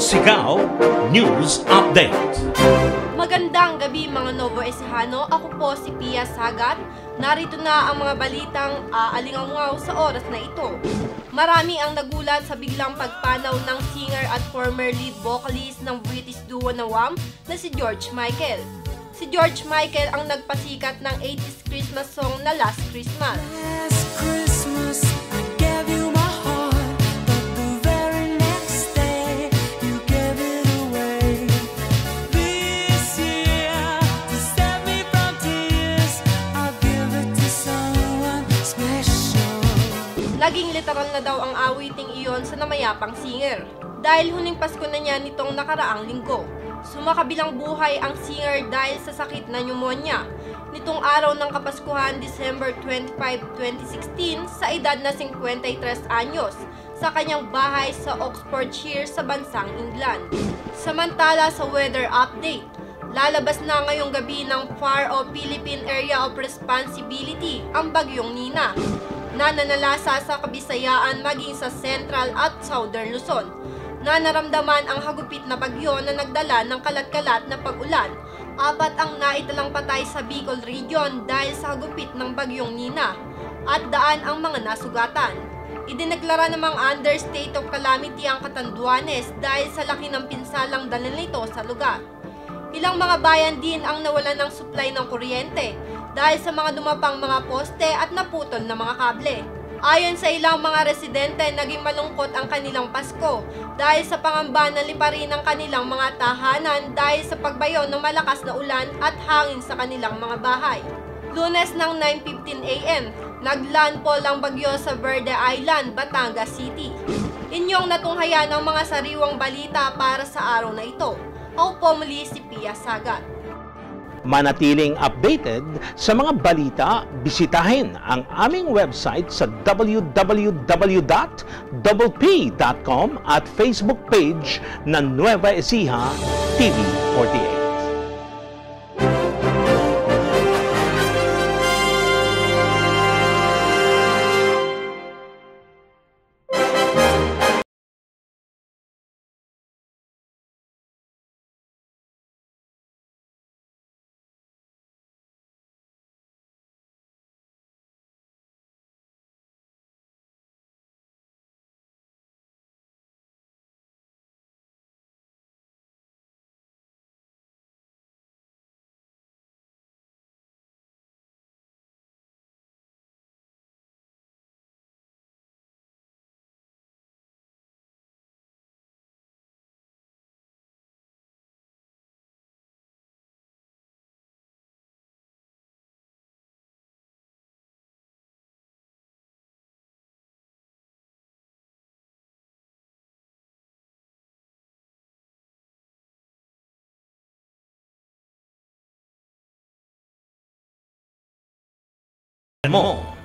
Sigaw News Update. Magandang gabi mga Novo Ecijano, ako po si Pia Sagat. Narito na ang mga balitang aalingaw sa oras na ito. Marami ang nagulat sa biglang pagpanaw ng singer at former lead vocalist ng British duo na Wham na si George Michael. Si George Michael ang nagpasikat ng 80s Christmas song na Last Christmas. Naging literal na daw ang awiting iyon sa namayapang singer dahil huling Pasko na niya nitong nakaraang linggo. Sumakabilang buhay ang singer dahil sa sakit na pneumonia nitong araw ng Kapaskuhan, December 25, 2016 sa edad na 53 anyos sa kanyang bahay sa Oxfordshire sa bansang England. Samantala sa weather update, lalabas na ngayong gabi ng FAR o Philippine Area of Responsibility ang bagyong Nina na nanalasa sa Kabisayaan maging sa Central at Southern Luzon, na naramdaman ang hagupit na bagyo na nagdala ng kalat-kalat na pag-ulan. 4 ang naitalang patay sa Bicol Region dahil sa hagupit ng bagyong Nina at daan ang mga nasugatan. Idineklara namang under state of calamity ang Catanduanes dahil sa laki ng pinsalang dala nito sa lugar. Ilang mga bayan din ang nawalan ng supply ng kuryente dahil sa mga dumapang mga poste at naputol na mga kable. Ayon sa ilang mga residente, naging malungkot ang kanilang Pasko dahil sa pangamba na liparin ang kanilang mga tahanan dahil sa pagbayo ng malakas na ulan at hangin sa kanilang mga bahay. Lunes ng 9:15 AM, naglandfall ang bagyo sa Verde Island, Batangas City. Inyong natunghayan ang mga sariwang balita para sa araw na ito. Ako po muli si Pia Sagat. Manatiling updated sa mga balita, bisitahin ang aming website sa www.doublepay.com at Facebook page ng Nueva Ecija TV48. Mo